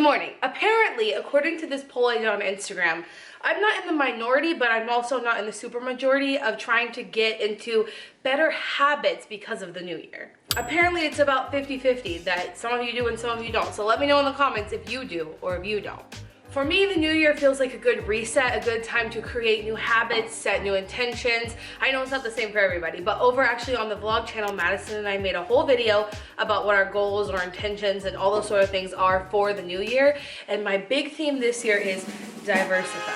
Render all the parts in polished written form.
morning. Apparently, according to this poll I did on Instagram, I'm not in the minority, but I'm also not in the super majority of trying to get into better habits because of the new year. Apparently, it's about 50-50 that some of you do and some of you don't. So let me know in the comments if you do or if you don't. For me, the new year feels like a good reset, a good time to create new habits, set new intentions. I know it's not the same for everybody, but over actually on the vlog channel, Madison and I made a whole video about what our goals or intentions and all those sort of things are for the new year. And my big theme this year is diversify.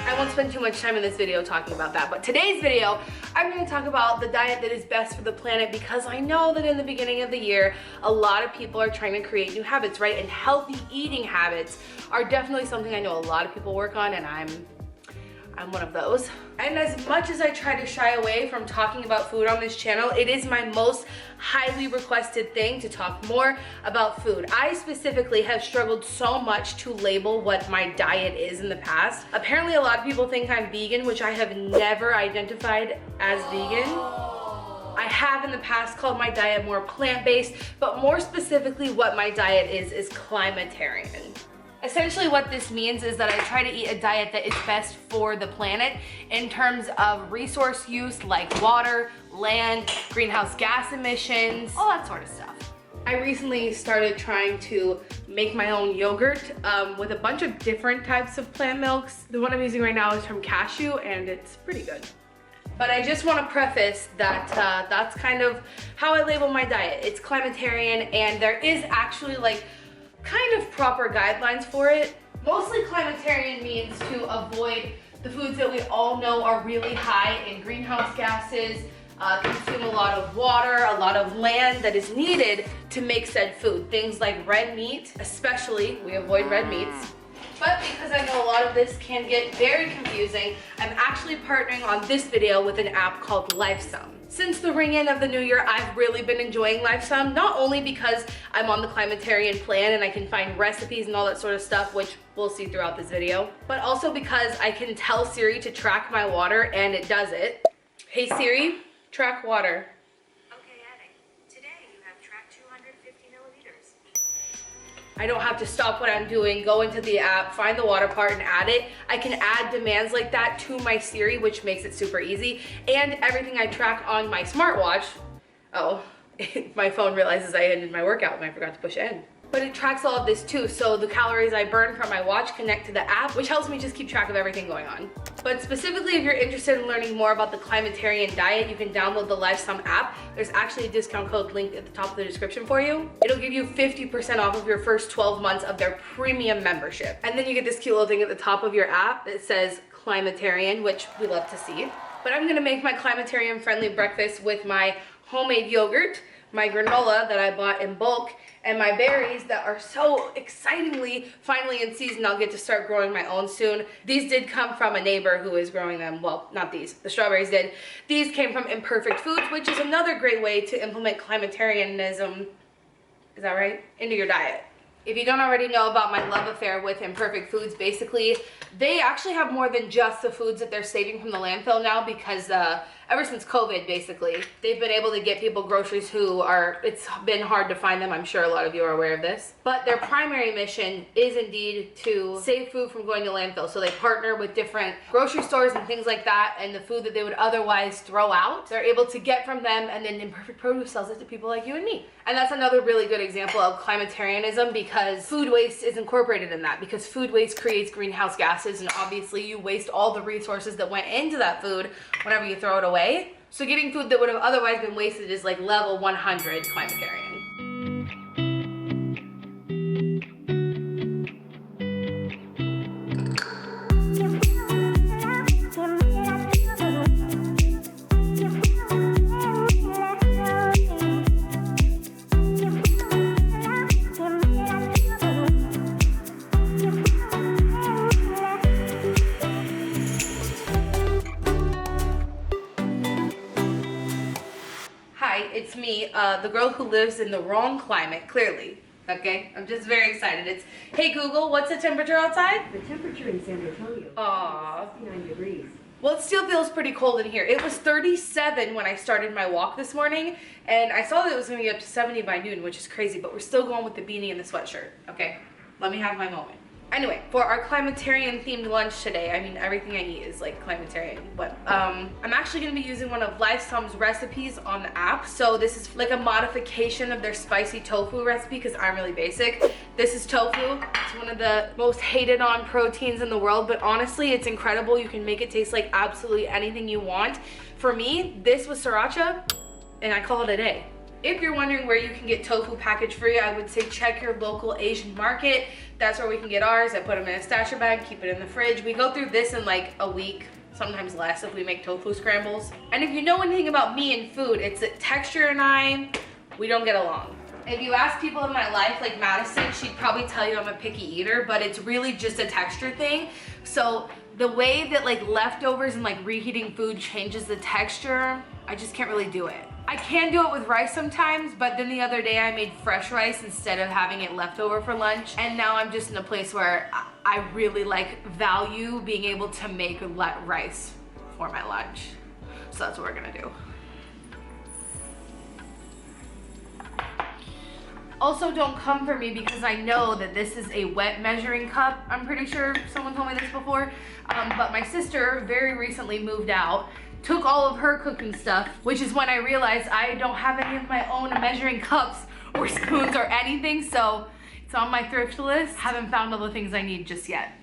I won't spend too much time in this video talking about that, but today's video, I'm going to talk about the diet that is best for the planet, because I know that in the beginning of the year, a lot of people are trying to create new habits, right? And healthy eating habits are definitely something I know a lot of people work on, and I'm one of those. And as much as I try to shy away from talking about food on this channel, it is my most highly requested thing to talk more about food. I specifically have struggled so much to label what my diet is in the past. Apparently a lot of people think I'm vegan, which I have never identified as vegan. I have in the past called my diet more plant-based, but more specifically what my diet is climatarian. Essentially what this means is that I try to eat a diet that is best for the planet in terms of resource use like water, land, greenhouse gas emissions, all that sort of stuff. I recently started trying to make my own yogurt with a bunch of different types of plant milks. The one I'm using right now is from cashew and it's pretty good. But I just want to preface that that's kind of how I label my diet. It's climatarian, and there is actually like kind of proper guidelines for it. Mostly climatarian means to avoid the foods that we all know are really high in greenhouse gases, consume a lot of water, a lot of land that is needed to make said food. Things like red meat, especially, we avoid red meats. But because I know a lot of this can get very confusing, I'm actually partnering on this video with an app called LifeSum. Since the ring in of the new year, I've really been enjoying LifeSum, not only because I'm on the climatarian plan and I can find recipes and all that sort of stuff, which we'll see throughout this video, but also because I can tell Siri to track my water and it does it. Hey Siri, track water. Okay, adding. Today you have tracked 250 milliliters. I don't have to stop what I'm doing, go into the app, find the water part and add it. I can add demands like that to my Siri, which makes it super easy. And everything I track on my smartwatch, my phone realizes I ended my workout and I forgot to push end. But it tracks all of this too, so the calories I burn from my watch connect to the app, which helps me just keep track of everything going on. But specifically, if you're interested in learning more about the climatarian diet, you can download the LifeSum app. There's actually a discount code linked at the top of the description for you. It'll give you 50% off of your first 12 months of their premium membership. And then you get this cute little thing at the top of your app that says climatarian, which we love to see. But I'm gonna make my climatarian friendly breakfast with my homemade yogurt, my granola that I bought in bulk, and my berries that are so excitingly finally in season. I'll get to start growing my own soon. These did come from a neighbor who is growing them. Well, not these, the strawberries did. These came from Imperfect foods, which is another great way to implement climatarianism, is that right, into your diet. If you don't already know about my love affair with Imperfect Foods, basically, they actually have more than just the foods that they're saving from the landfill now, because ever since COVID, basically, they've been able to get people groceries who it's been hard to find them. I'm sure a lot of you are aware of this. But their primary mission is indeed to save food from going to landfill. So they partner with different grocery stores and things like that, and the food that they would otherwise throw out, they're able to get from them, and then Imperfect Produce sells it to people like you and me. And that's another really good example of climatarianism, because food waste is incorporated in that, because food waste creates greenhouse gases, and obviously you waste all the resources that went into that food whenever you throw it away. So getting food that would have otherwise been wasted is like level 100 climatarian. It's me, the girl who lives in the wrong climate, clearly. Okay, I'm just very excited. It's, hey Google, what's the temperature outside? The temperature in San Antonio Aww. is 69 degrees. Well, it still feels pretty cold in here. It was 37 when I started my walk this morning, and I saw that it was gonna get up to 70 by noon, which is crazy, but we're still going with the beanie and the sweatshirt, okay? Let me have my moment. Anyway, for our climatarian themed lunch today, I mean, everything I eat is like climatarian, but I'm actually gonna be using one of Lifesome's recipes on the app. So this is like a modification of their spicy tofu recipe because I'm really basic. This is tofu. It's one of the most hated on proteins in the world, but honestly, it's incredible. You can make it taste like absolutely anything you want. For me, this was sriracha, and I call it a day. If you're wondering where you can get tofu package free, I would say check your local Asian market. That's where we can get ours. I put them in a stasher bag, keep it in the fridge. We go through this in like a week, sometimes less if we make tofu scrambles. And if you know anything about me and food, it's that texture and we don't get along. If you ask people in my life, like Madison, she'd probably tell you I'm a picky eater, but it's really just a texture thing. So the way that like leftovers and like reheating food changes the texture, I just can't really do it. I can do it with rice sometimes, but then the other day I made fresh rice instead of having it left over for lunch. And now I'm just in a place where I really like value being able to make rice for my lunch. So that's what we're gonna do. Also, don't come for me because I know that this is a wet measuring cup. I'm pretty sure someone told me this before, but my sister very recently moved out, took all of her cooking stuff, which is when I realized I don't have any of my own measuring cups or spoons or anything, so it's on my thrift list. Haven't found all the things I need just yet.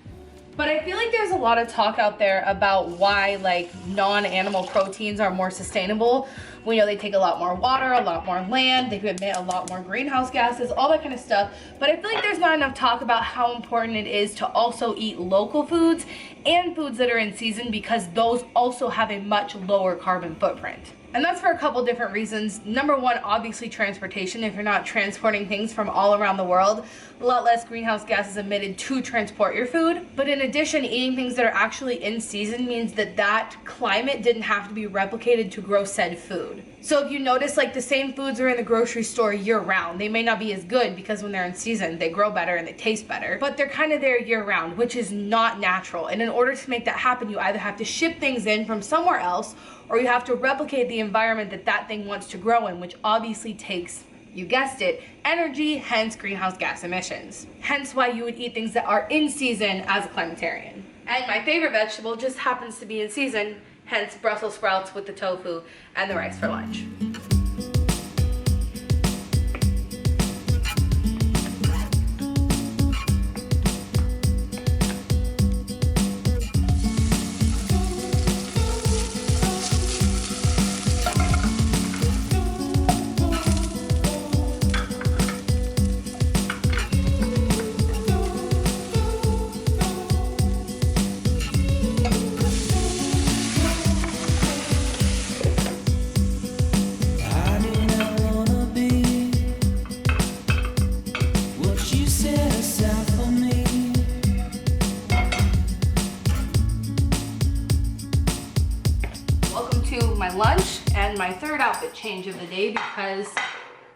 But I feel like there's a lot of talk out there about why like non-animal proteins are more sustainable. We know they take a lot more water, a lot more land, they emit a lot more greenhouse gases, all that kind of stuff. But I feel like there's not enough talk about how important it is to also eat local foods and foods that are in season because those also have a much lower carbon footprint. And that's for a couple different reasons. Number one, obviously transportation. If you're not transporting things from all around the world, a lot less greenhouse gases emitted to transport your food. But in addition, eating things that are actually in season means that that climate didn't have to be replicated to grow said food. So if you notice, like the same foods are in the grocery store year round. They may not be as good because when they're in season, they grow better and they taste better, but they're kind of there year round, which is not natural. And in order to make that happen, you either have to ship things in from somewhere else or you have to replicate the environment that that thing wants to grow in, which obviously takes, you guessed it, energy, hence greenhouse gas emissions. Hence why you would eat things that are in season as a climatarian. And my favorite vegetable just happens to be in season, hence Brussels sprouts with the tofu and the rice for lunch. My lunch and my third outfit change of the day because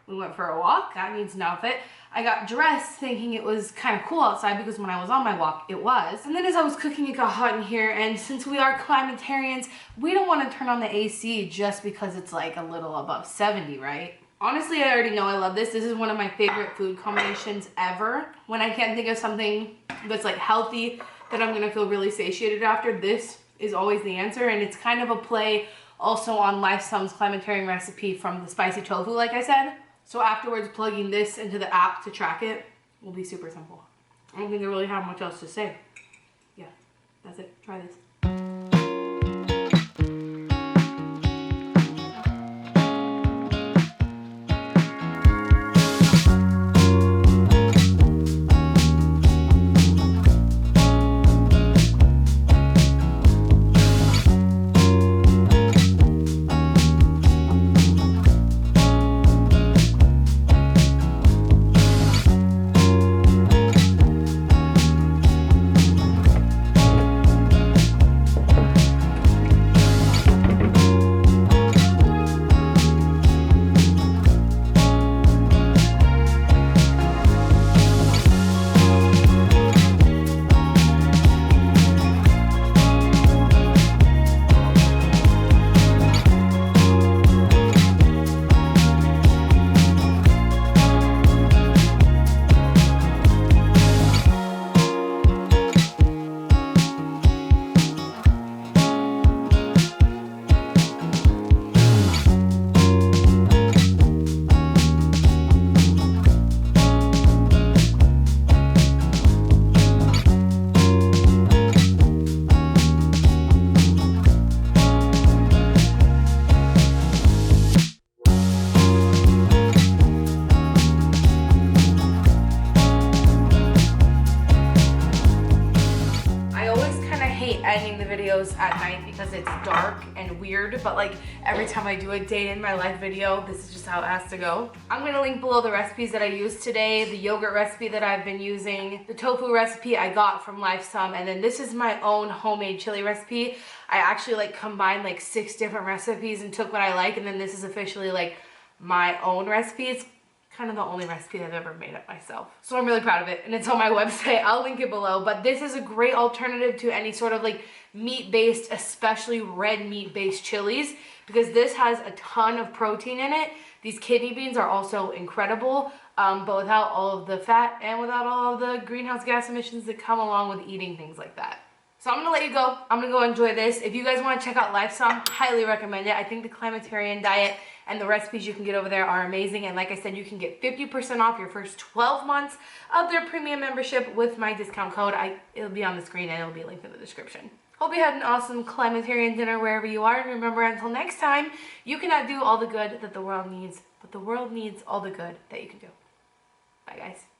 we went for a walk. That needs an outfit. I got dressed thinking it was kind of cool outside because when I was on my walk, it was. And then as I was cooking, it got hot in here. And since we are climatarians, we don't want to turn on the AC just because it's like a little above 70, right? Honestly, I already know I love this. This is one of my favorite food combinations ever. When I can't think of something that's like healthy that I'm gonna feel really satiated after, this is always the answer. And it's kind of a play also on Lifesome's climatarian recipe from the spicy tofu, like I said. So afterwards, plugging this into the app to track it will be super simple. I don't think I really have much else to say. Yeah, that's it. Try this. because it's dark and weird, but like every time I do a day in my life video, this is just how it has to go. I'm gonna link below the recipes that I used today, the yogurt recipe that I've been using, the tofu recipe I got from Lifesum, and then this is my own homemade chili recipe. I actually like combined like 6 different recipes and took what I like, and then this is officially like my own recipe. It's kind of the only recipe I've ever made up myself. So I'm really proud of it, and it's on my website. I'll link it below, but this is a great alternative to any sort of like meat-based, especially red meat-based chilies, because this has a ton of protein in it. These kidney beans are also incredible, but without all of the fat and without all of the greenhouse gas emissions that come along with eating things like that. So I'm gonna let you go. I'm gonna go enjoy this. If you guys wanna check out Lifesum, highly recommend it. I think the climatarian diet and the recipes you can get over there are amazing. And like I said, you can get 50% off your first 12 months of their premium membership with my discount code. It'll be on the screen and it'll be linked in the description. Hope you had an awesome climatarian dinner wherever you are. And remember, until next time, you cannot do all the good that the world needs, but the world needs all the good that you can do. Bye, guys.